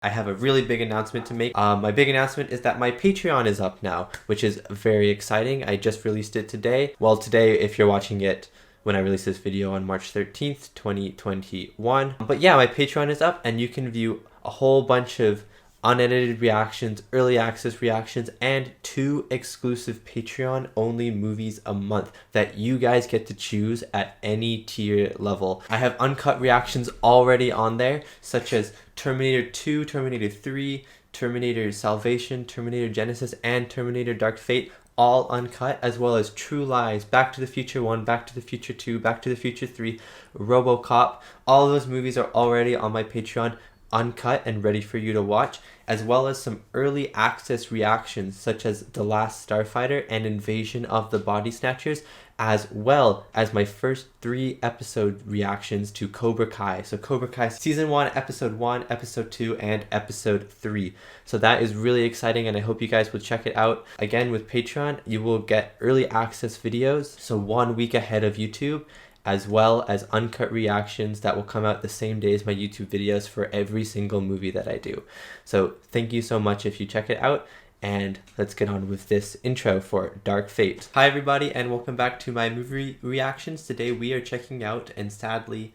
I have a really big announcement to make. My big announcement is that my Patreon is up now, which is very exciting. I just released it today. Well, today, if you're watching it when I release this video on March 13th, 2021. But yeah, my Patreon is up and you can view a whole bunch of unedited reactions, early access reactions, and 2 exclusive Patreon only movies a month that you guys get to choose at any tier level. I have uncut reactions already on there, such as Terminator 2, Terminator 3, Terminator Salvation, Terminator Genesis, and Terminator Dark Fate, all uncut, as well as True Lies, Back to the Future 1, Back to the Future 2, Back to the Future 3, RoboCop. All of those movies are already on my Patreon, uncut and ready for you to watch, as well as some early access reactions such as The Last Starfighter and Invasion of the Body Snatchers, as well as my first 3 episode reactions to Cobra Kai. So Cobra Kai Season 1, Episode 1, Episode 2, and Episode 3. So that is really exciting and I hope you guys will check it out. Again, with Patreon, you will get early access videos, so 1 week ahead of YouTube, as well as uncut reactions that will come out the same day as my YouTube videos for every single movie that I do. So thank you so much if you check it out, and let's get on with this intro for Dark Fate. Hi everybody and welcome back to my movie reactions. Today we are checking out and sadly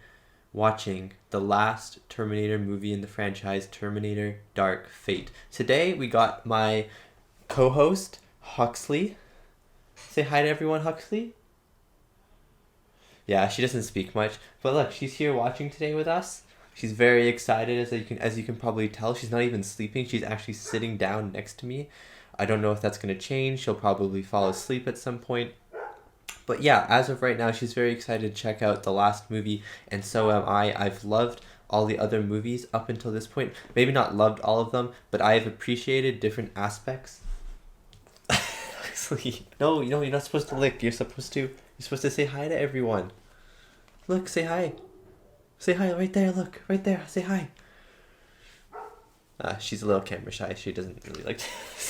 watching the last Terminator movie in the franchise, Terminator Dark Fate. Today we got my co-host Huxley. Say hi to everyone, Huxley. Yeah, she doesn't speak much, but look, she's here watching today with us. She's very excited, as you can probably tell. She's not even sleeping. She's actually sitting down next to me. I don't know if that's going to change. She'll probably fall asleep at some point. But yeah, as of right now, she's very excited to check out the last movie, and so am I. I've loved all the other movies up until this point. Maybe not loved all of them, but I have appreciated different aspects. No, you're not supposed to lick. You're supposed to say hi to everyone. Look, say hi. Say hi right there, look. Right there, say hi. She's a little camera shy. She doesn't really like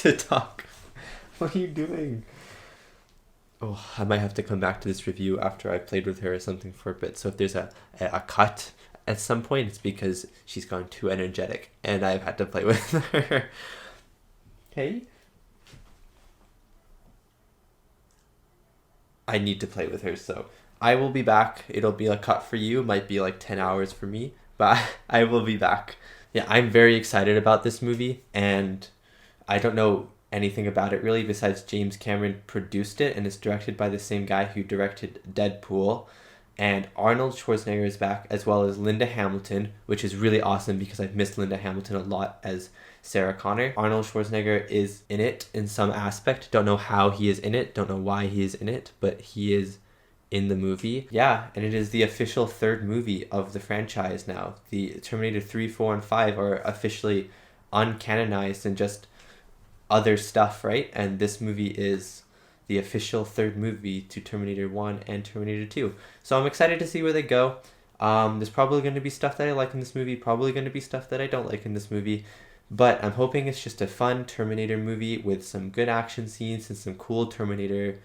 to talk. What are you doing? Oh, I might have to come back to this review after I played with her or something for a bit. So if there's a cut at some point, it's because she's gone too energetic and I've had to play with her. Hey? I need to play with her, so I will be back. It'll be a cut for you. It might be like 10 hours for me, but I will be back. Yeah, I'm very excited about this movie, and I don't know anything about it really besides James Cameron produced it, and it's directed by the same guy who directed Deadpool. And Arnold Schwarzenegger is back, as well as Linda Hamilton, which is really awesome because I've missed Linda Hamilton a lot as Sarah Connor. Arnold Schwarzenegger is in it in some aspect. Don't know how he is in it. Don't know why he is in it, but he is in the movie. Yeah, and it is the official 3rd movie of the franchise now. The Terminator 3, 4, and 5 are officially uncanonized and just other stuff, right? And this movie is the official 3rd movie to Terminator 1 and Terminator 2. So I'm excited to see where they go. There's probably going to be stuff that I like in this movie, probably going to be stuff that I don't like in this movie, but I'm hoping it's just a fun Terminator movie with some good action scenes and some cool Terminator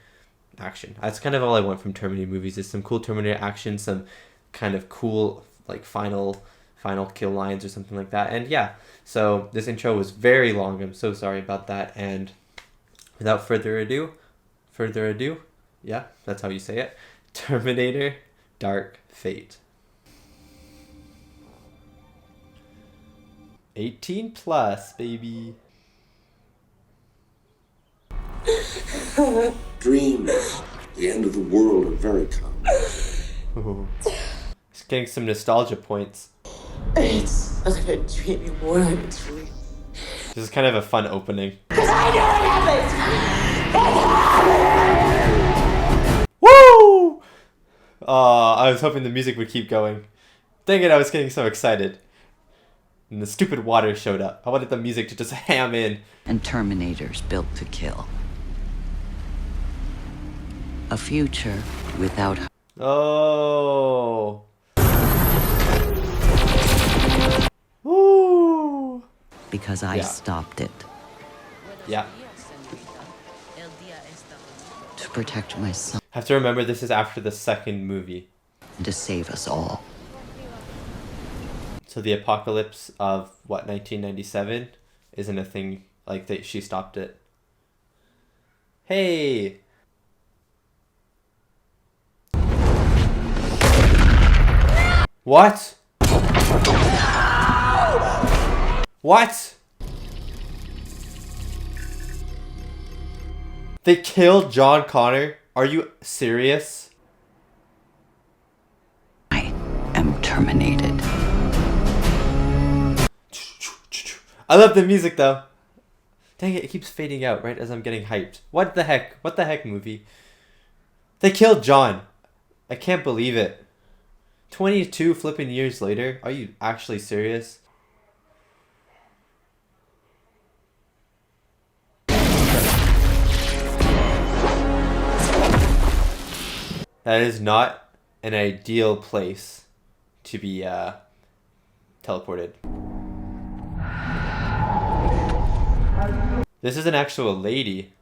action. That's kind of all I want from Terminator movies, is some cool Terminator action, some kind of cool like final kill lines or something like that. And yeah, so this intro was very long. I'm so sorry about that. And without further ado, yeah, that's how you say it. Terminator Dark Fate. 18 plus, baby. Dreams. The end of the world are very common. Ooh. Just getting some nostalgia points. It's not a dream anymore, I'm a dream. This is kind of a fun opening. Cause I know it happens! Woo! I was hoping the music would keep going. Dang it, I was getting so excited. And the stupid water showed up. I wanted the music to just ham in. And Terminators built to kill. A future without... Oh. Woo! Because I stopped it. Yeah. To protect my son. Have to remember this is after the 2nd movie. And to save us all. So the apocalypse of what, 1997 isn't a thing, like that she stopped it. Hey. What? What? They killed John Connor? Are you serious? I am terminated. I love the music though. Dang it, it keeps fading out right as I'm getting hyped. What the heck? What the heck, movie? They killed John. I can't believe it. 22 flipping years later? Are you actually serious? That is not an ideal place to be teleported. This is an actual lady.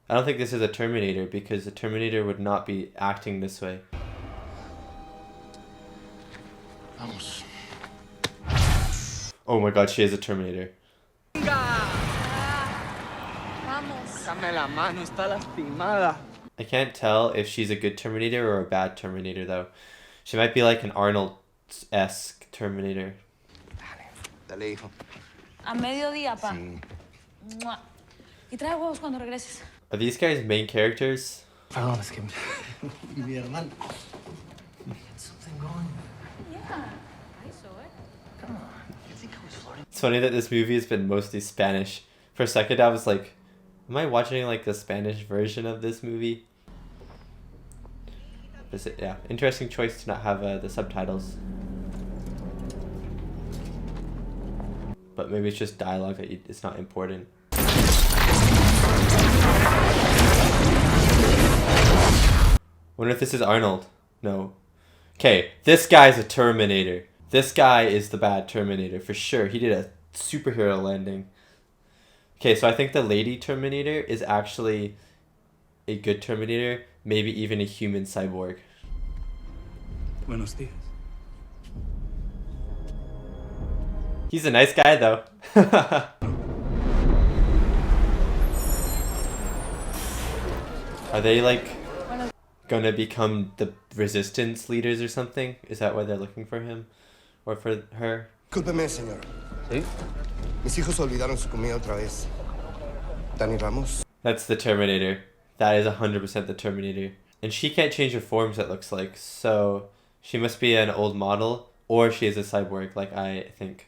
I don't think this is a Terminator because the Terminator would not be acting this way. Vamos. Oh my god, she is a Terminator. I can't tell if she's a good Terminator or a bad Terminator though. She might be like an Arnold-esque Terminator. Dale, hijo. A mediodía, pa. Mua. Y trae huevos cuando regreses. Are these guys main characters? Perdón, es que mi hermano. Something going. Yeah, I saw it. Come on. You think I was flirting? It's funny that this movie has been mostly Spanish. For a second I was like, am I watching like the Spanish version of this movie? Yeah, interesting choice to not have the subtitles. But maybe it's just dialogue that it's not important. Wonder if this is Arnold. No. Okay, this guy's a Terminator. This guy is the bad Terminator for sure. He did a superhero landing. Okay, so I think the lady Terminator is actually a good Terminator, maybe even a human cyborg. Buenos días. He's a nice guy though. Are they like gonna become the resistance leaders or something? Is that why they're looking for him? Or for her? Discúlpeme, señor. ¿Sí? Mis hijos olvidaron su comida otra vez. Dani Ramos. That's the Terminator. That is 100% the Terminator. And she can't change her forms, it looks like. So she must be an old model, or she is a cyborg, like I think.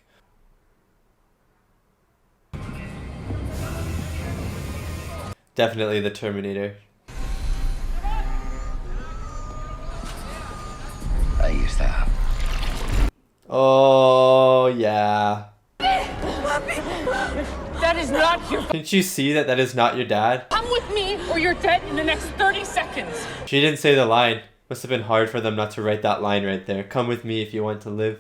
Definitely the Terminator. Ahí está. Oh, yeah. That is not your. Can't you see that that is not your dad? Come with me, or you're dead in the next 30 seconds. She didn't say the line. Must have been hard for them not to write that line right there. Come with me if you want to live.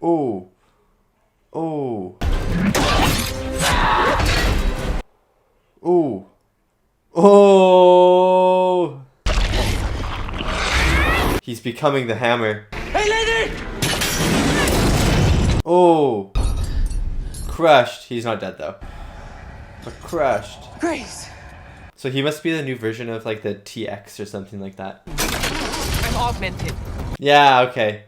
Oh. Oh. Oh. Oh. He's becoming the hammer. Hey, lady! Oh. Crushed. He's not dead though. But crushed. Grace. So he must be the new version of like the TX or something like that. I'm augmented. Yeah, okay.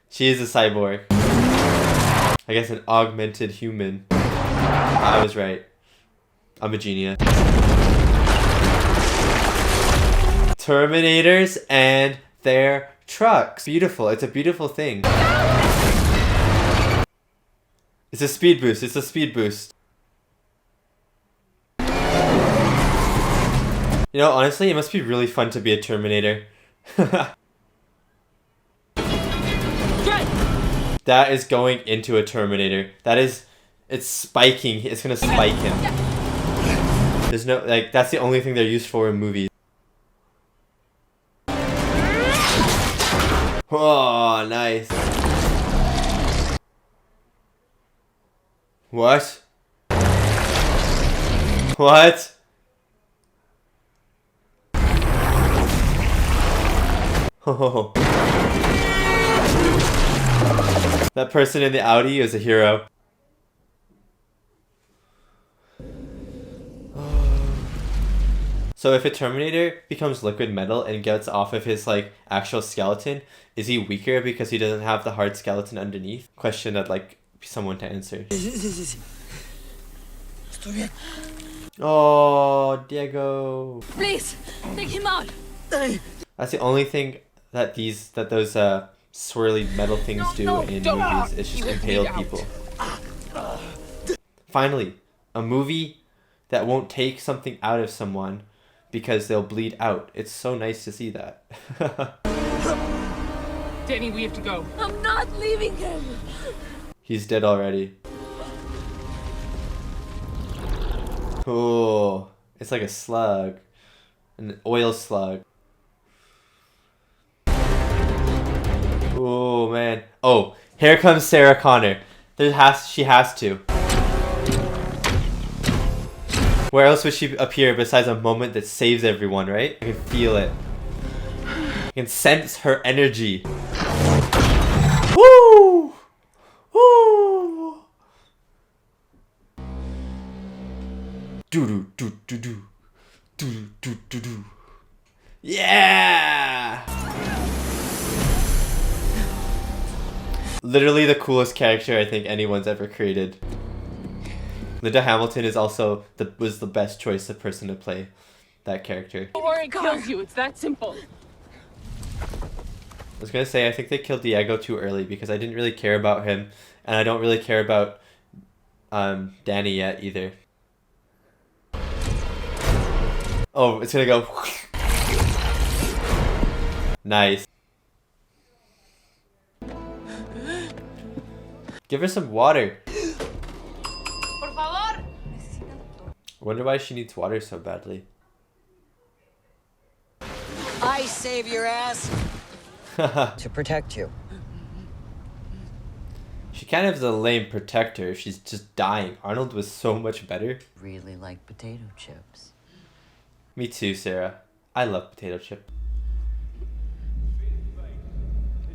She is a cyborg. I guess an augmented human. I was right. I'm a genius. Terminators and their trucks. Beautiful. It's a beautiful thing. It's a speed boost. It's a speed boost. You know, honestly, it must be really fun to be a Terminator. That is going into a Terminator. That is, it's spiking. It's gonna spike him. There's no, like, that's the only thing they're used for in movies. Oh, nice. What? What? Oh. That person in the Audi is a hero. So if a Terminator becomes liquid metal and gets off of his like actual skeleton, is he weaker because he doesn't have the hard skeleton underneath? Question I'd like someone to answer. Oh, Diego. Please, take him out. That's the only thing that those swirly metal things do in movies. It's just impale people. Finally, a movie that won't take something out of someone because they'll bleed out. It's so nice to see that. Danny, we have to go. I'm not leaving him. He's dead already. Oh, it's like a slug. An oil slug. Oh man. Oh, here comes Sarah Connor. She has to. Where else would she appear besides a moment that saves everyone, right? I can feel it. I can sense her energy. Woo! Woo! Do do do do do do do do do. Yeah! Literally the coolest character I think anyone's ever created. Linda Hamilton is also was the best choice of person to play that character. Or it kills you. It's that simple. I was gonna say I think they killed Diego too early because I didn't really care about him, and I don't really care about Danny yet either. Oh, it's gonna go. Nice. Give her some water. Por favor. I wonder why she needs water so badly. I save your ass to protect you. She kind of is a lame protector if she's just dying. Arnold was so much better. Really like potato chips. Me too, Sarah. I love potato chip.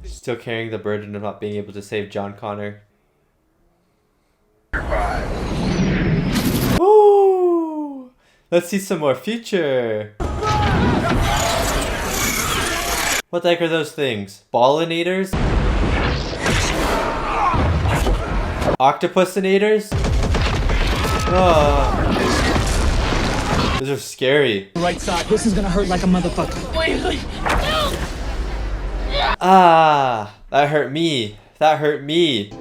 Still carrying the burden of not being able to save John Connor. Woo! Let's see some more future. What the heck are those things? Ballinators? Octopusinator? Oh. Those are scary. Right side. This is gonna hurt like a motherfucker. Ah, that hurt me. That hurt me.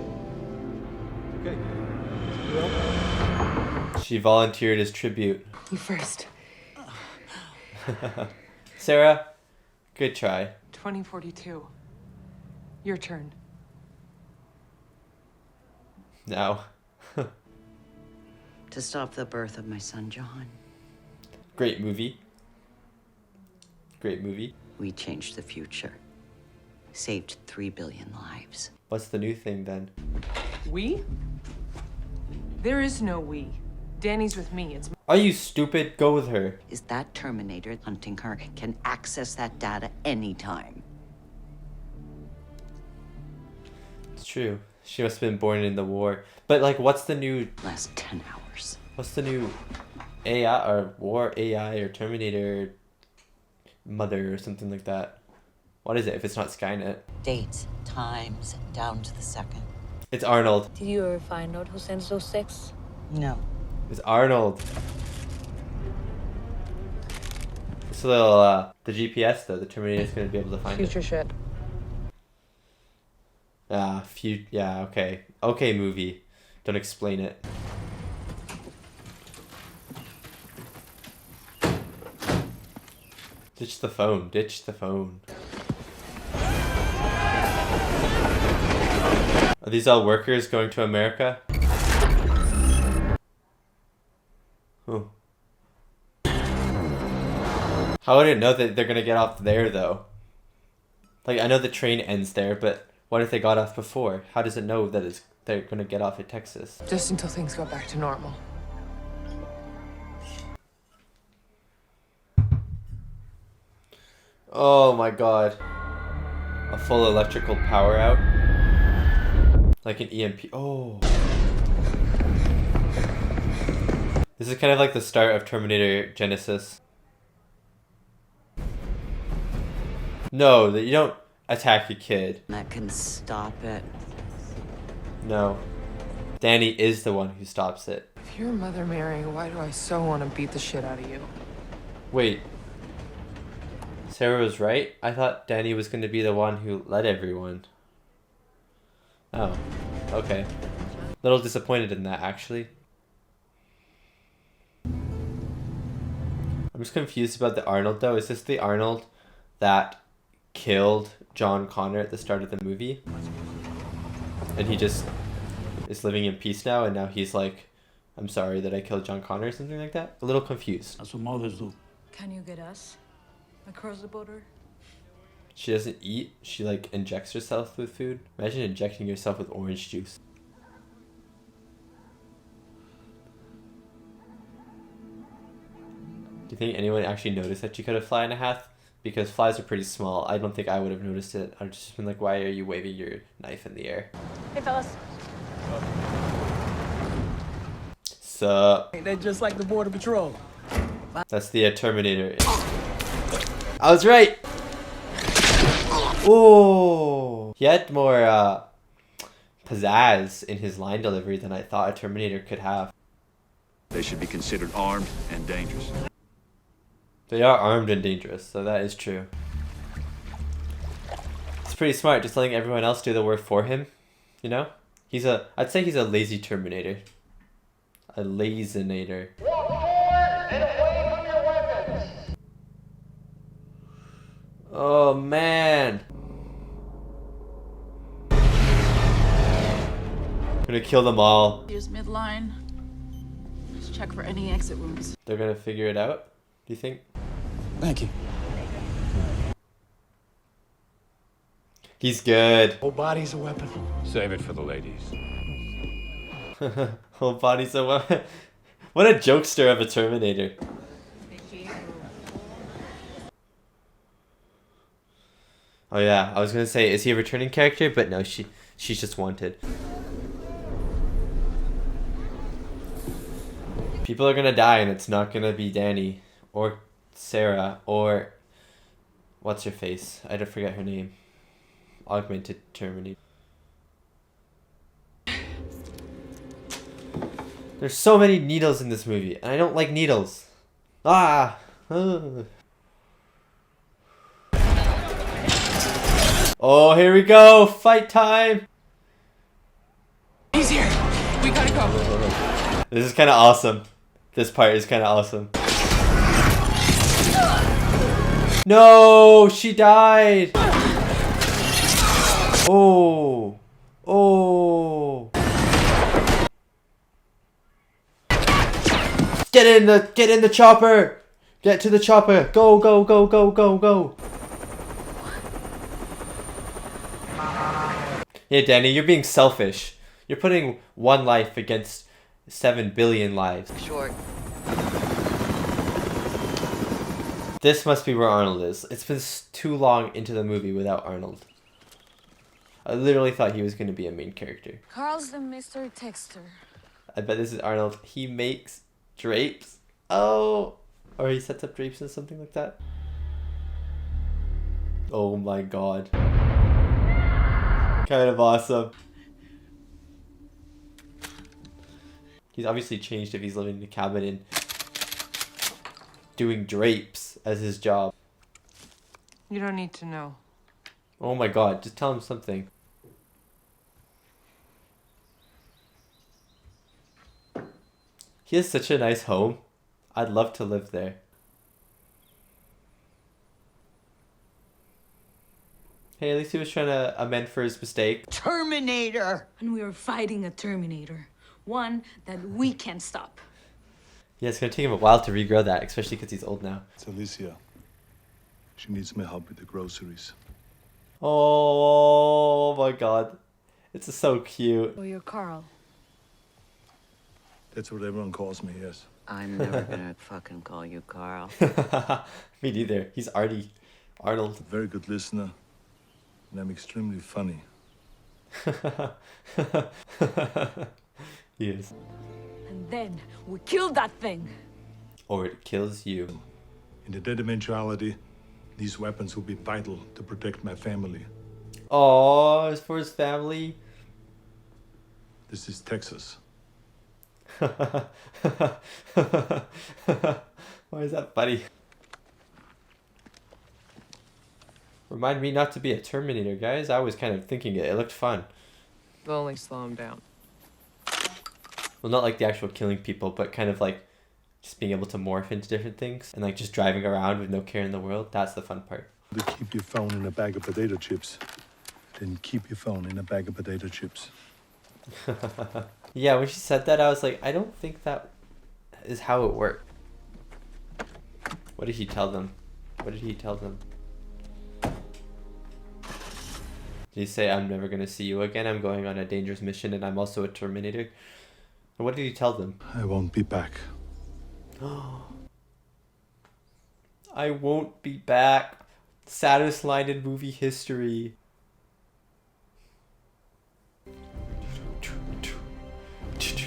She volunteered as tribute. You first. Sarah, good try. 2042. Your turn. Now. To stop the birth of my son, John. Great movie. Great movie. We changed the future. Saved 3 billion lives. What's the new thing then? We? There is no we. Danny's with me. It's Are you stupid? Go with her. Is that Terminator hunting her can access that data anytime. It's true. She must have been born in the war. But like, what's the new? Last 10 hours. What's the new AI or war AI or Terminator mother or something like that? What is it if it's not Skynet? Dates, times, down to the second. It's Arnold. Did you ever find out who sends those texts? No. It's Arnold. This little the GPS though, the Terminator's gonna be able to find future it. shit. Yeah, okay. Okay, movie. Don't explain it. Ditch the phone. Ditch the phone. Are these all workers going to America? Oh. How would it know that they're gonna get off there though? Like, I know the train ends there, but what if they got off before? How does it know that they're gonna get off at Texas? Just until things go back to normal. Oh my god. A full electrical power out. Like an EMP. Oh. This is kind of like the start of Terminator Genesis. No, that you don't attack a kid. That can stop it. No. Danny is the one who stops it. If you're Mother Mary, why do I so want to beat the shit out of you? Wait. Sarah was right? I thought Danny was going to be the one who led everyone. Oh. Okay. Little disappointed in that, actually. I'm just confused about the Arnold, though. Is this the Arnold that killed John Connor at the start of the movie? And he just is living in peace now, and now he's like, I'm sorry that I killed John Connor or something like that? A little confused. That's what mothers do. Can you get us across the border? She doesn't eat, she like injects herself with food. Imagine injecting yourself with orange juice. Do you think anyone actually noticed that she could have fly in a hat? Because flies are pretty small. I don't think I would have noticed it. I'd just been like, why are you waving your knife in the air? Hey, fellas. Sup? Ain't that just like the Border Patrol? That's the Terminator. I was right! Oh, he had more pizzazz in his line delivery than I thought a Terminator could have. They should be considered armed and dangerous. They are armed and dangerous, so that is true. It's pretty smart, just letting everyone else do the work for him. You know? I'd say he's a lazy Terminator. A lazinator. Walk forward and away from your weapons. Oh man. I'm gonna kill them all. Here's midline. Let's check for any exit wounds. They're gonna figure it out, do you think? Thank you. He's good. Whole body's a weapon. Save it for the ladies. Whole body's a weapon. What a jokester of a Terminator. Oh yeah, I was gonna say, is he a returning character? But no, she's just wanted. People are gonna die, and it's not gonna be Danny or Sarah or what's her face? I don't forget her name. Augmented Terminator. There's so many needles in this movie, and I don't like needles. Ah! Oh, here we go! Fight time! He's here. We gotta go. This is kind of awesome. This part is kind of awesome. No! She died! Oh! Oh! Get in the chopper! Get to the chopper! Go, go, go, go, go, go! Yeah, Danny, you're being selfish. You're putting one life against 7 billion lives. Short. This must be where Arnold is. It's been too long into the movie without Arnold. I literally thought he was going to be a main character. Carl's the Mr. Texter. I bet this is Arnold. He makes drapes. Oh! Or he sets up drapes or something like that. Oh my god. Kind of awesome. He's obviously changed if he's living in a cabin and doing drapes as his job. You don't need to know. Oh my god, just tell him something. He has such a nice home. I'd love to live there. Hey, at least he was trying to amend for his mistake. Terminator! And we are fighting a Terminator. One that we can't stop. Yeah, it's gonna take him a while to regrow that, especially because he's old now. It's Alicia. She needs my help with the groceries. Oh my god. It's so cute. Oh, you're Carl. That's what everyone calls me, yes. I'm never gonna fucking call you Carl. Me neither. He's Artie. Arnold. Very good listener. And I'm extremely funny. Yes. And then we killed that thing. Or it kills you. In the dead eventuality, these weapons will be vital to protect my family. Oh, it's for his family. This is Texas. Why is that funny? Remind me not to be a Terminator, guys. I was kind of thinking it. It looked fun. They'll only slow him down. Well, not like the actual killing people, but kind of like just being able to morph into different things and like just driving around with no care in the world. That's the fun part. To keep your phone in a bag of potato chips. Then keep your phone in a bag of potato chips. Yeah, when she said that, I was like, I don't think that is how it worked. What did he tell them? What did he tell them? Did he say, I'm never going to see you again? I'm going on a dangerous mission and I'm also a Terminator? And what did he tell them? I won't be back. I won't be back. Saddest line in movie history.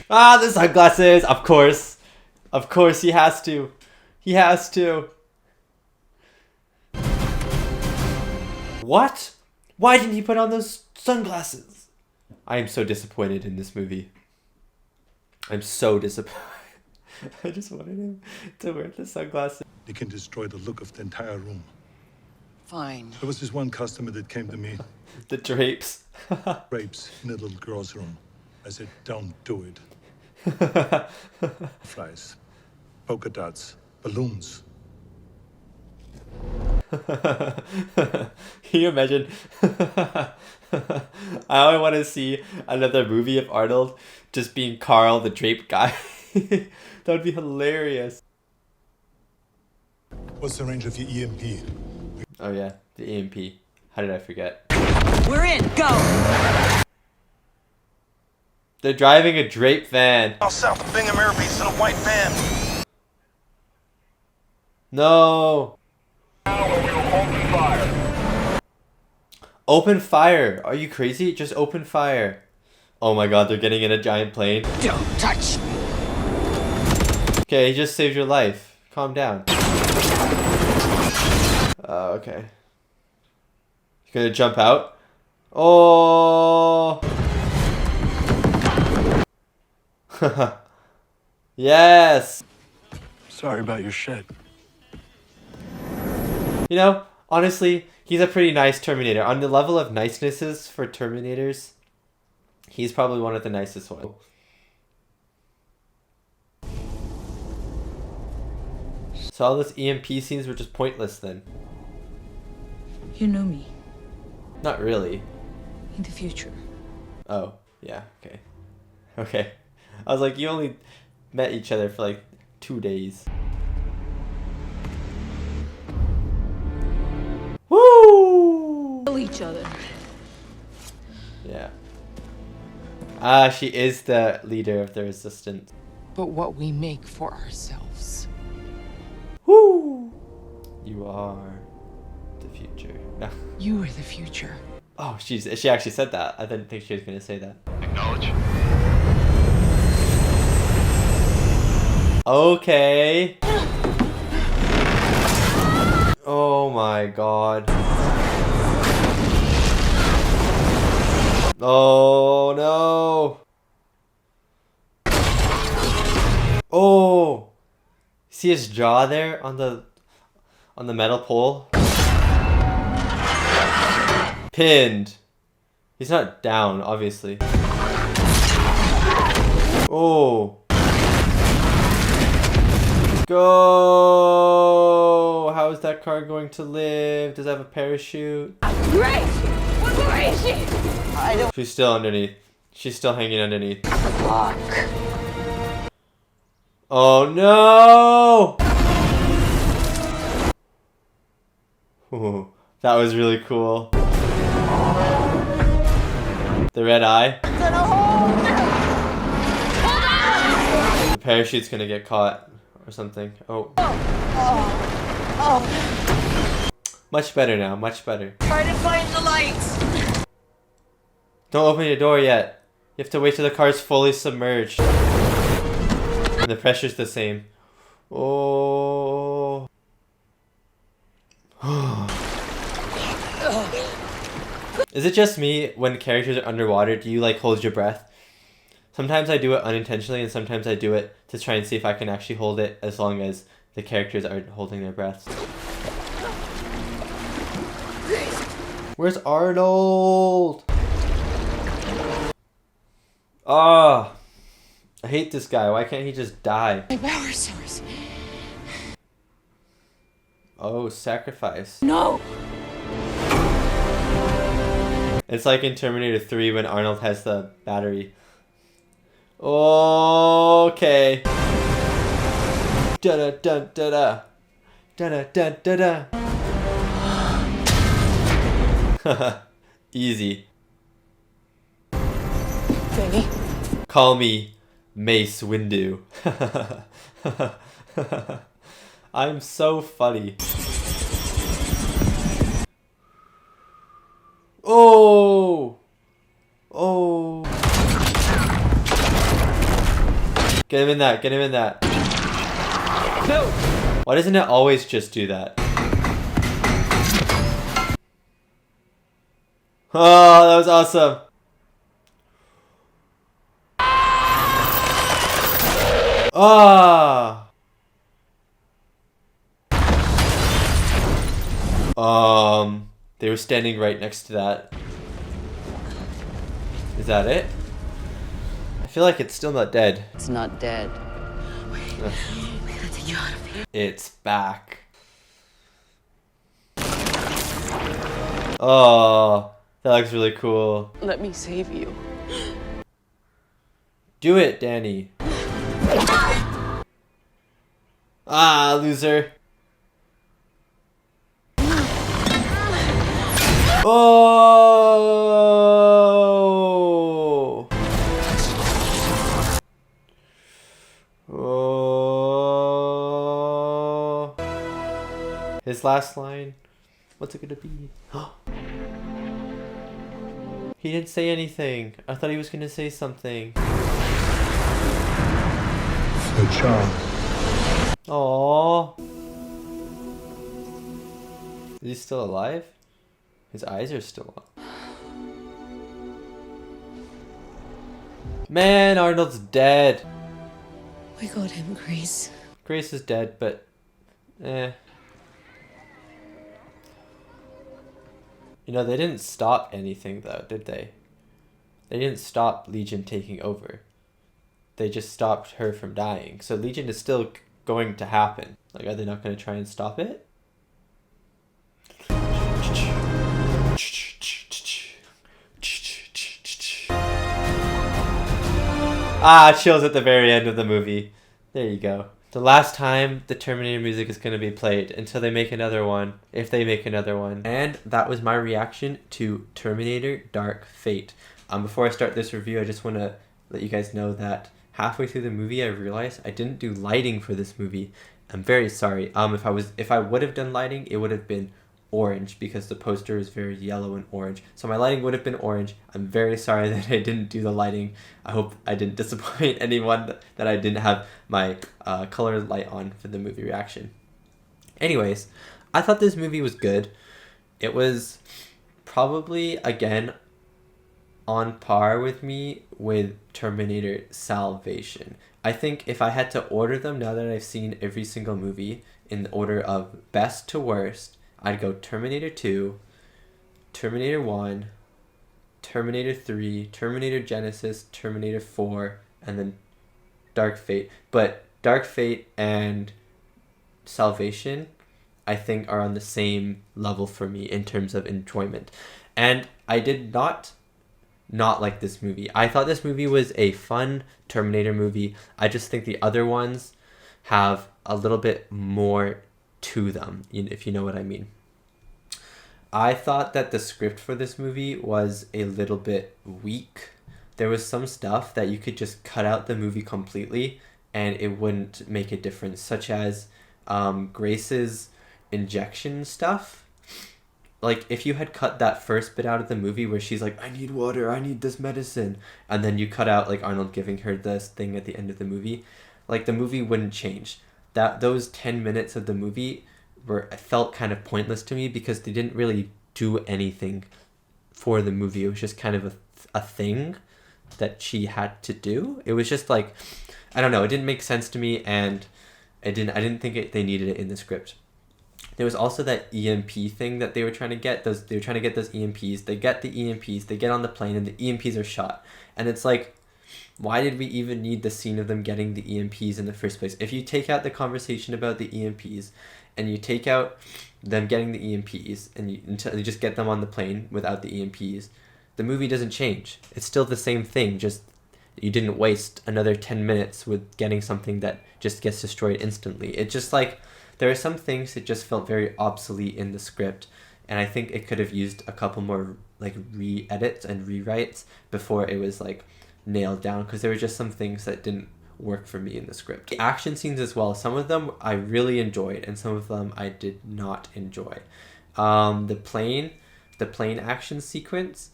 Ah, the sunglasses! Of course. Of course, he has to. He has to. What? Why didn't he put on those sunglasses? I am so disappointed in this movie. I'm so disappointed. I just wanted him to wear the sunglasses. They can destroy the look of the entire room. Fine. There was this one customer that came to me. The drapes. Drapes in a little girl's room. I said, don't do it. Flies, polka dots, balloons. Can you imagine? I only want to see another movie of Arnold just being Carl the drape guy. That would be hilarious. What's the range of your EMP? Oh yeah, the EMP. How did I forget? We're in. Go. They're driving a drape van. South of Bingham Air Base in a white van. No. Open fire. Are you crazy? Just open fire. Oh my god, they're getting in a giant plane. Don't touch me. Okay, he just saved your life. Calm down. Okay. You gonna jump out? Oh. Yes. Sorry about your shed. You know, honestly, he's a pretty nice Terminator. On the level of nicenesses for Terminators, he's probably one of the nicest ones. So all those EMP scenes were just pointless then. You know me. Not really. In the future. Oh, yeah, okay. Okay. I was like, you only met each other for like 2 days. Woo! Kill each other. Yeah. Ah, she is the leader of the resistance. But what we make for ourselves. Woo! You are the future. No. You are the future. Oh, she actually said that. I didn't think she was going to say that. Acknowledge. Okay. Oh my god. Oh no. Oh. See his jaw there on the metal pole? Pinned. He's not down, obviously. Oh. Go! How is that car going to live? Does it have a parachute? Grace! Where is she? I don't. She's still underneath. She's still hanging underneath. Fuck. Oh no! Ooh, that was really cool. The red eye. The parachute's gonna get caught or something. Oh. Much better now, much better. Try to find the lights. Don't open your door yet. You have to wait till the car's fully submerged. And the pressure's the same. Oh. Is it just me when characters are underwater? Do you like hold your breath? Sometimes I do it unintentionally and sometimes I do it to try and see if I can actually hold it as long as the characters aren't holding their breaths. Where's Arnold? Ah, I hate this guy. Why can't he just die? My power source. Oh, sacrifice. No! It's like in Terminator 3 when Arnold has the battery. Okay. Da da da da da. Da da da da da. Easy. Danny. Call me Mace Windu. I'm so funny. Oh! Oh! Get him in that, get him in that. No! Why doesn't it always just do that? Oh, that was awesome. Ah! They were standing right next to that. Is that it? I feel like it's still not dead. It's not dead. We gotta take you out of here. It's back. Oh, that looks really cool. Let me save you. Do it, Danny. Ah, loser. Oh! Oh! His last line. What's it gonna be? He didn't say anything. I thought he was gonna say something. Good job. Aww. Is he still alive? His eyes are still on. Man, Arnold's dead. We got him, Grace. Grace is dead, but eh. You know, they didn't stop anything though, did they? They didn't stop Legion taking over. They just stopped her from dying. So Legion is still going to happen. Like, are they not going to try and stop it? Ah, chills at the very end of the movie. There you go. The last time the Terminator music is going to be played until they make another one, if they make another one. And that was my reaction to Terminator Dark Fate. Before I start this review, I just want to let you guys know that halfway through the movie I realized I didn't do lighting for this movie. I'm very sorry. If I would have done lighting, it would have been orange because the poster is very yellow and orange. So my lighting would have been orange. I'm very sorry that I didn't do the lighting. I hope I didn't disappoint anyone that I didn't have my color light on for the movie reaction. Anyways, I thought this movie was good. It was probably, again, on par with me with Terminator Salvation. I think if I had to order them now that I've seen every single movie in the order of best to worst, I'd go Terminator 2, Terminator 1, Terminator 3, Terminator Genesis, Terminator 4, and then Dark Fate. But Dark Fate and Salvation, I think, are on the same level for me in terms of enjoyment. And I did not like this movie. I thought this movie was a fun Terminator movie. I just think the other ones have a little bit more to them, if you know what I mean. I thought that the script for this movie was a little bit weak. There was some stuff that you could just cut out the movie completely and it wouldn't make a difference, such as Grace's injection stuff. like if you had cut that first bit out of the movie where she's like, I need water, I need this medicine, and then you cut out like Arnold giving her this thing at the end of the movie, like the movie wouldn't change. Those 10 minutes of the movie felt kind of pointless to me because they didn't really do anything for the movie. It was just kind of a thing that she had to do. It was just like, I don't know, it didn't make sense to me, and I didn't think they needed it in the script. There was also that EMP thing that they were trying to get. They were trying to get those EMPs. They get the EMPs. They get on the plane, and the EMPs are shot. And it's like, why did we even need the scene of them getting the EMPs in the first place? If you take out the conversation about the EMPs, and you take out them getting the EMPs, and you just get them on the plane without the EMPs, the movie doesn't change. It's still the same thing. Just you didn't waste another 10 minutes with getting something that just gets destroyed instantly. It just like, there are some things that just felt very obsolete in the script, and I think it could have used a couple more like re-edits and rewrites before it was like nailed down, because there were just some things that didn't work for me in the script. The action scenes as well, some of them I really enjoyed and some of them I did not enjoy. The plane action sequence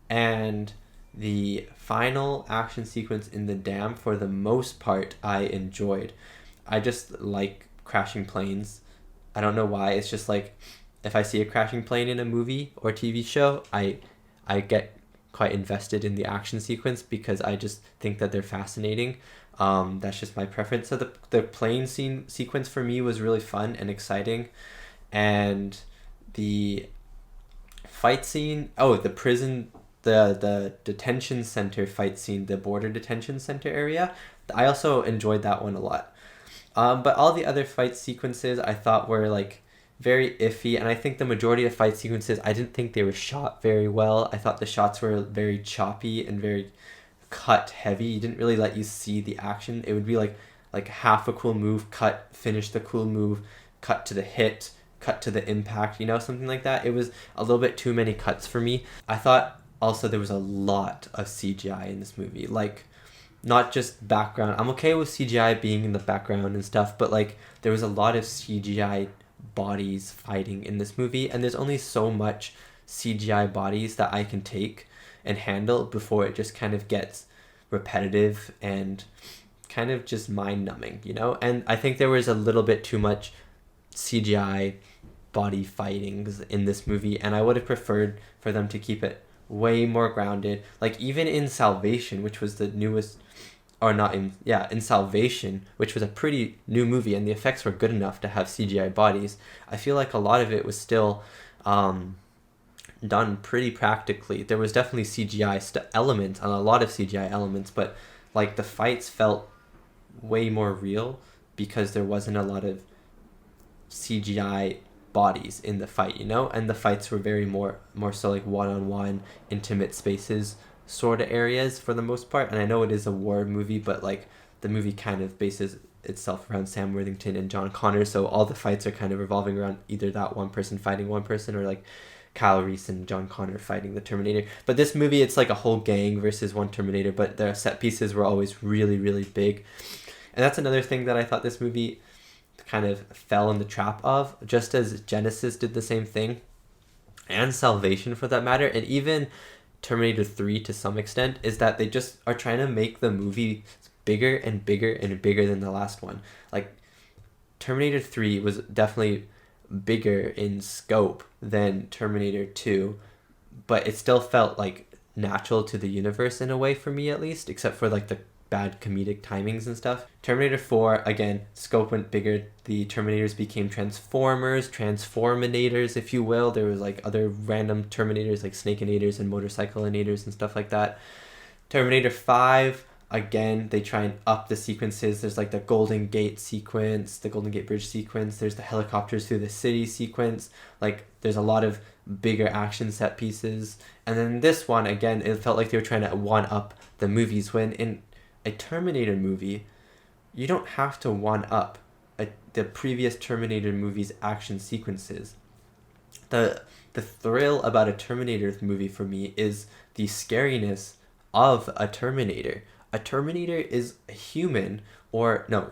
and the final action sequence in the dam, for the most part, I enjoyed. I just like crashing planes. I don't know why. It's just like, if I see a crashing plane in a movie or TV show, I get quite invested in the action sequence because I just think that they're fascinating. That's just my preference. So the plane sequence for me was really fun and exciting, and the fight scene, the prison, the detention center fight scene, the border detention center area, I also enjoyed that one a lot. But all the other fight sequences I thought were like very iffy, and I think the majority of fight sequences, I didn't think they were shot very well. I thought the shots were very choppy and very cut heavy. You didn't really let you see the action. It would be like half a cool move, cut, finish the cool move, cut to the hit, cut to the impact, something like that. It was a little bit too many cuts for me. I thought also there was a lot of CGI in this movie, like not just background. I'm okay with CGI being in the background and stuff, but like there was a lot of CGI bodies fighting in this movie, and there's only so much CGI bodies that I can take and handle before it just kind of gets repetitive and kind of just mind-numbing, And I think there was a little bit too much CGI body fightings in this movie, and I would have preferred for them to keep it way more grounded. Like even in Salvation, which was the newest, in Salvation, which was a pretty new movie and the effects were good enough to have CGI bodies, I feel like a lot of it was still done pretty practically. There was definitely CGI elements and a lot of CGI elements, but like the fights felt way more real because there wasn't a lot of CGI bodies in the fight, and the fights were very more so like one-on-one intimate spaces sort of areas for the most part. And I know it is a war movie, but like the movie kind of bases itself around Sam Worthington and John Connor, so all the fights are kind of revolving around either that one person fighting one person or like Kyle Reese and John Connor fighting the Terminator. But this movie, it's like a whole gang versus one Terminator, but the set pieces were always really, really big. And that's another thing that I thought this movie kind of fell in the trap of, just as Genesis did the same thing, and Salvation for that matter, and even Terminator 3 to some extent, is that they just are trying to make the movie bigger and bigger and bigger than the last one. Like Terminator 3 was definitely bigger in scope than Terminator 2, but it still felt like natural to the universe in a way, for me at least, except for like the bad comedic timings and stuff. Terminator 4, again, scope went bigger. The Terminators became Transforminators, if you will. There was like other random Terminators like Snakeinators and Motorcyclinators and stuff like that. Terminator 5, again, they try and up the sequences. There's like the Golden Gate sequence, the Golden Gate Bridge sequence. There's the helicopters through the city sequence. Like there's a lot of bigger action set pieces. And then this one, again, it felt like they were trying to one-up the movies, when in a Terminator movie, you don't have to one-up the previous Terminator movie's action sequences. The thrill about a Terminator movie for me is the scariness of a Terminator. A Terminator is a human,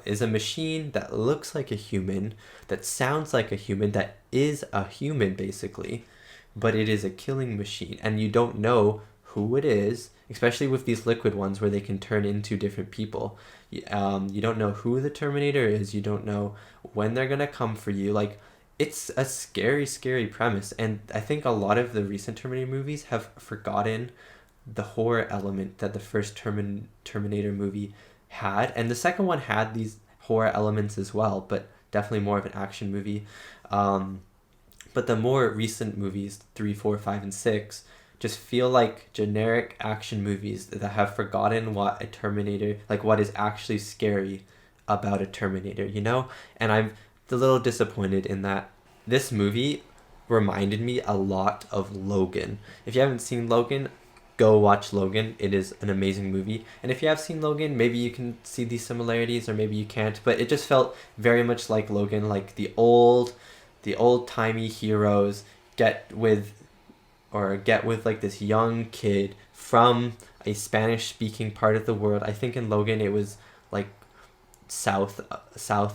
is a machine that looks like a human, that sounds like a human, that is a human basically, but it is a killing machine, and you don't know who it is, especially with these liquid ones where they can turn into different people. You don't know who the Terminator is. You don't know when they're gonna come for you. Like, it's a scary premise, and I think a lot of the recent Terminator movies have forgotten the horror element that the first Terminator movie had, and the second one had these horror elements as well, but definitely more of an action movie. But the more recent movies, 3, 4, 5, and 6, just feel like generic action movies that have forgotten what a Terminator, like what is actually scary about a Terminator, you know? And I'm a little disappointed in that this movie reminded me a lot of Logan. If you haven't seen Logan, go watch Logan. It is an amazing movie. And if you have seen Logan, maybe you can see these similarities or maybe you can't. But it just felt very much like Logan, like the old-timey heroes get with like this young kid from a Spanish-speaking part of the world. I think in Logan it was like south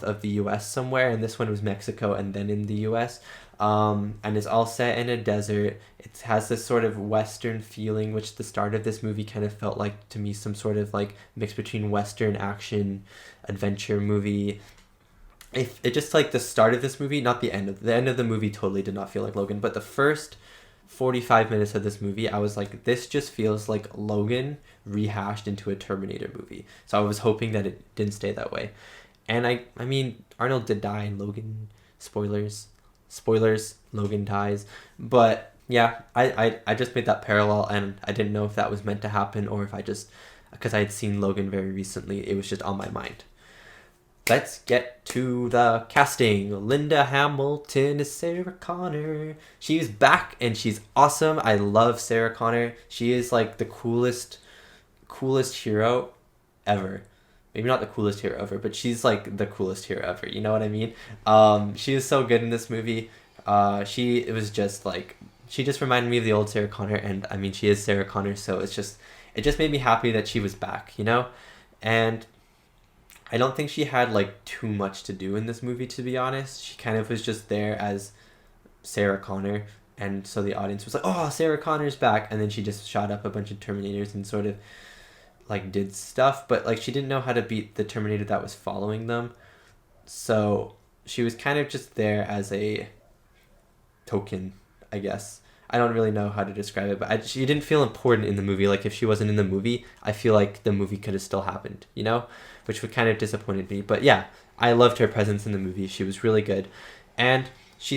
of the US somewhere, and this one was Mexico and then in the US. And it's all set in a desert. It has this sort of Western feeling, which the start of this movie kind of felt like to me some sort of like mix between Western action adventure movie. It just like the start of this movie, not the end of the movie totally did not feel like Logan, but the first 45 minutes of this movie, I was like, this just feels like Logan rehashed into a Terminator movie. So I was hoping that it didn't stay that way. And I mean, Arnold did die in Logan. Spoilers, Logan dies. But yeah, I just made that parallel, and I didn't know if that was meant to happen or if because I had seen Logan very recently, it was just on my mind. Let's get to the casting. Linda Hamilton is Sarah Connor. She's back and she's awesome. I love Sarah Connor. She is like the coolest hero ever. Maybe not the coolest hero ever, but she's like the coolest hero ever. You know what I mean? She is so good in this movie. She just reminded me of the old Sarah Connor, and I mean, she is Sarah Connor, so it just made me happy that she was back, you know? And I don't think she had like too much to do in this movie, to be honest. She kind of was just there as Sarah Connor, and so the audience was like, oh, Sarah Connor's back, and then she just shot up a bunch of Terminators and sort of like did stuff, but like she didn't know how to beat the Terminator that was following them, so she was kind of just there as a token, I guess. I don't really know how to describe it, but she didn't feel important in the movie. Like, if she wasn't in the movie, I feel like the movie could have still happened, you know? Which would kind of disappointed me. But yeah, I loved her presence in the movie. She was really good. And she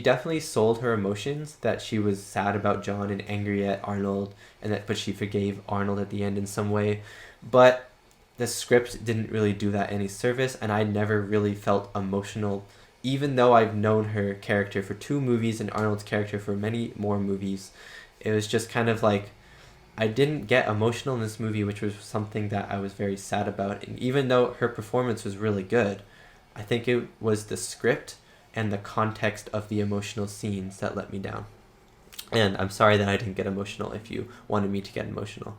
definitely sold her emotions, that she was sad about John and angry at Arnold, but she forgave Arnold at the end in some way. But the script didn't really do that any service, and I never really felt emotional, even though I've known her character for 2 movies and Arnold's character for many more movies. It was just kind of like, I didn't get emotional in this movie, which was something that I was very sad about. And even though her performance was really good, I think it was the script and the context of the emotional scenes that let me down. And I'm sorry that I didn't get emotional if you wanted me to get emotional.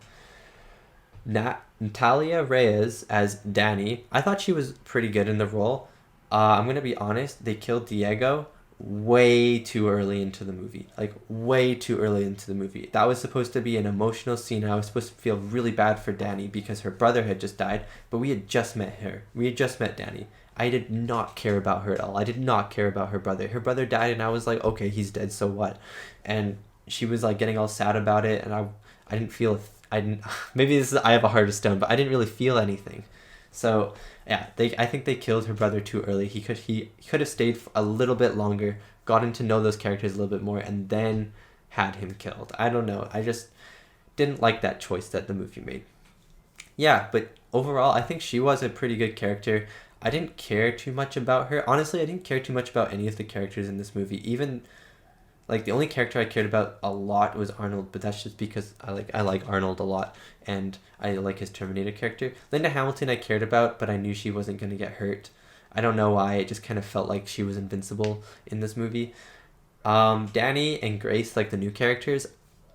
Natalia Reyes as Danny, I thought she was pretty good in the role. I'm going to be honest, they killed Diego way too early into the movie. Like, way too early into the movie. That was supposed to be an emotional scene. I was supposed to feel really bad for Danny because her brother had just died, but we had just met her. We had just met Danny. I did not care about her at all. I did not care about her brother. Her brother died, and I was like, okay, he's dead, so what? And she was like getting all sad about it, and I didn't feel, maybe I have a heart of stone, but I didn't really feel anything. So yeah, I think they killed her brother too early. He could have stayed a little bit longer, gotten to know those characters a little bit more, and then had him killed. I don't know. I just didn't like that choice that the movie made. Yeah, but overall, I think she was a pretty good character. I didn't care too much about her. Honestly, I didn't care too much about any of the characters in this movie. Even, like, the only character I cared about a lot was Arnold, but that's just because I like Arnold a lot, and I like his Terminator character. Linda Hamilton I cared about, but I knew she wasn't going to get hurt. I don't know why, it just kind of felt like she was invincible in this movie. Danny and Grace, like the new characters,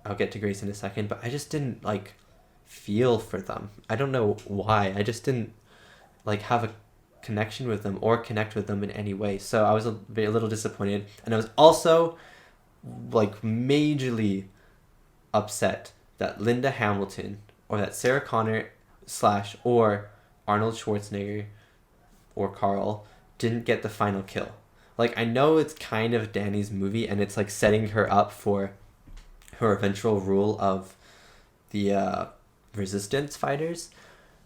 I'll get to Grace in a second, but I just didn't, like, feel for them. I don't know why. I just didn't, like, have a connection with them or connect with them in any way. So I was a little disappointed, and I was also like majorly upset that Linda Hamilton or that Sarah Connor / or Arnold Schwarzenegger or Carl didn't get the final kill. Like, I know it's kind of Danny's movie and it's like setting her up for her eventual rule of the resistance fighters,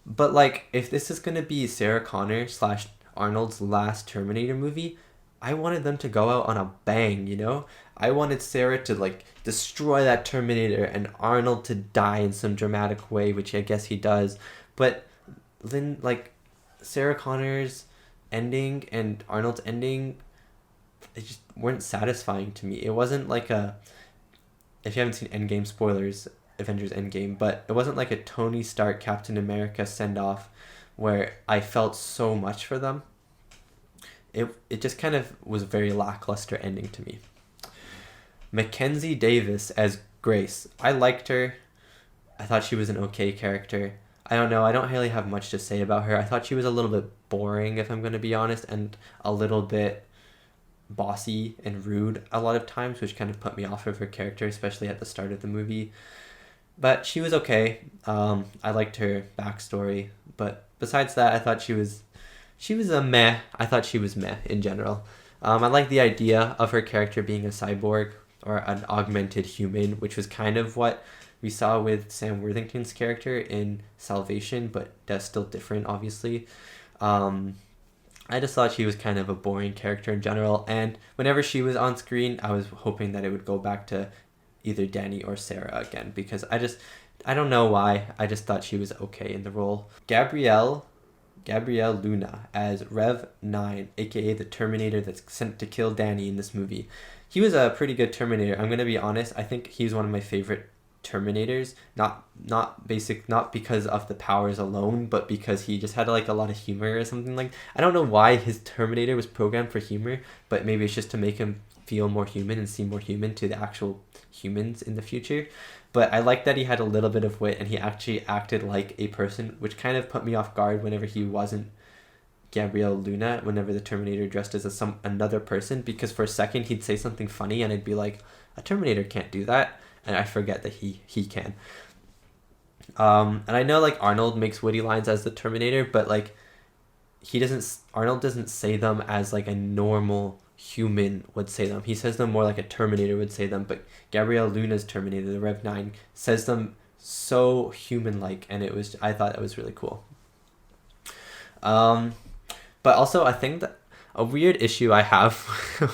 but like, if this is gonna be Sarah Connor / Arnold's last Terminator movie, I wanted them to go out on a bang, you know? I wanted Sarah to like destroy that Terminator and Arnold to die in some dramatic way, which I guess he does. But like, Sarah Connor's ending and Arnold's ending, they just weren't satisfying to me. It wasn't like a, if you haven't seen Endgame, spoilers, Avengers Endgame, but it wasn't like a Tony Stark Captain America send-off where I felt so much for them. It just kind of was a very lackluster ending to me. Mackenzie Davis as Grace. I liked her. I thought she was an okay character. I don't know, I don't really have much to say about her. I thought she was a little bit boring, if I'm going to be honest, and a little bit bossy and rude a lot of times, which kind of put me off of her character, especially at the start of the movie. But she was okay. I liked her backstory, but besides that, I thought she was a meh. I thought she was meh in general. I like the idea of her character being a cyborg or an augmented human, which was kind of what we saw with Sam Worthington's character in Salvation, but that's still different, obviously. I just thought she was kind of a boring character in general, and whenever she was on screen, I was hoping that it would go back to either Danny or Sarah again, because I don't know why, I just thought she was okay in the role. Gabriel Luna as Rev 9, aka the Terminator that's sent to kill Danny in this movie. He was a pretty good Terminator. I'm gonna be honest, I think he's one of my favorite Terminators, not because of the powers alone, but because he just had like a lot of humor or something. Like, I don't know why his Terminator was programmed for humor, but maybe it's just to make him feel more human and seem more human to the actual humans in the future. But I like that he had a little bit of wit and he actually acted like a person, which kind of put me off guard whenever he wasn't Gabriel Luna, whenever the Terminator dressed as another person, because for a second he'd say something funny and I'd be like, a Terminator can't do that, and I forget that he can. And I know like Arnold makes witty lines as the Terminator, but like Arnold doesn't say them as like a normal human would say them. He says them more like a Terminator would say them, but Gabriel Luna's Terminator, the Rev 9, says them so human-like, and I thought it was really cool. But also I think that a weird issue I have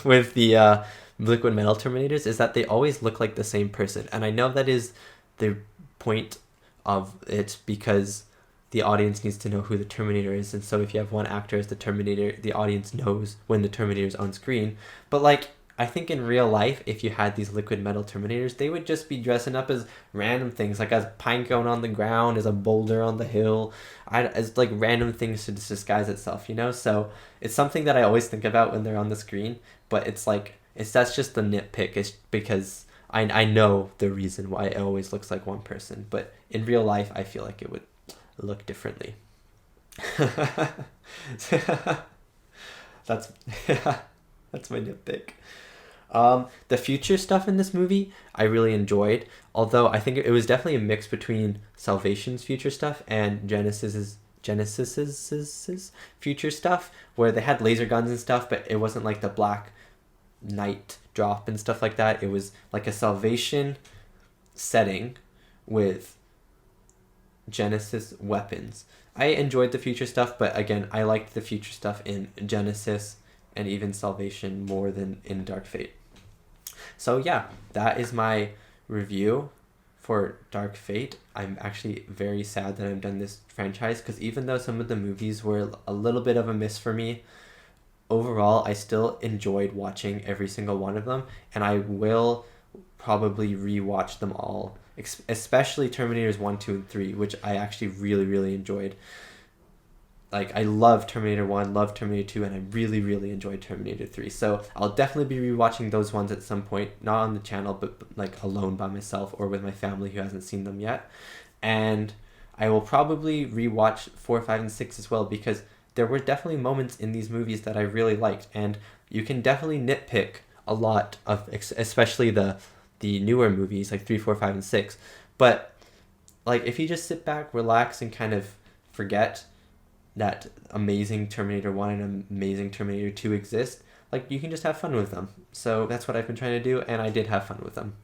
with the liquid metal Terminators is that they always look like the same person, and I know that is the point of it because the audience needs to know who the Terminator is, and so if you have one actor as the Terminator, the audience knows when the Terminator is on screen. But like, I think in real life, if you had these liquid metal Terminators, they would just be dressing up as random things, like as a pine cone on the ground, as a boulder on the hill, as like random things to disguise itself, you know? So it's something that I always think about when they're on the screen, but that's just the nitpick, is because I know the reason why it always looks like one person, but in real life, I feel like it would look differently. That's my nitpick. The future stuff in this movie I really enjoyed, although I think it was definitely a mix between Salvation's future stuff and Genesis's future stuff, where they had laser guns and stuff, but it wasn't like the Black Knight drop and stuff like that. It was like a Salvation setting with Genesis weapons. I enjoyed the future stuff, but again, I liked the future stuff in Genesis and even Salvation more than in Dark Fate. So yeah, that is my review for Dark Fate. I'm actually very sad that I've done this franchise, because even though some of the movies were a little bit of a miss for me, overall I still enjoyed watching every single one of them, and I will probably rewatch them all, especially Terminators 1, 2, and 3, which I actually really, really enjoyed. Like, I love Terminator 1, love Terminator 2, and I really, really enjoyed Terminator 3. So I'll definitely be rewatching those ones at some point, not on the channel, but like alone by myself or with my family who hasn't seen them yet. And I will probably rewatch 4, 5, and 6 as well, because there were definitely moments in these movies that I really liked, and you can definitely nitpick a lot of, especially the newer movies like 3, 4, 5, and 6. But like if you just sit back, relax, and kind of forget that amazing Terminator 1 and amazing Terminator 2 exist, like you can just have fun with them. So that's what I've been trying to do, and I did have fun with them.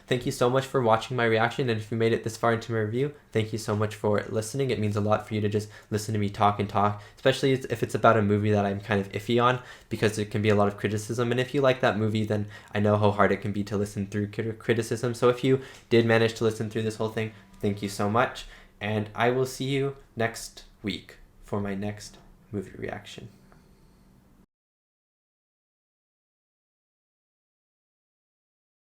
Thank you so much for watching my reaction, and if you made it this far into my review, thank you so much for listening. It means a lot for you to just listen to me talk and talk, especially if it's about a movie that I'm kind of iffy on, because it can be a lot of criticism, and if you like that movie, then I know how hard it can be to listen through criticism. So if you did manage to listen through this whole thing, thank you so much, and I will see you next week for my next movie reaction.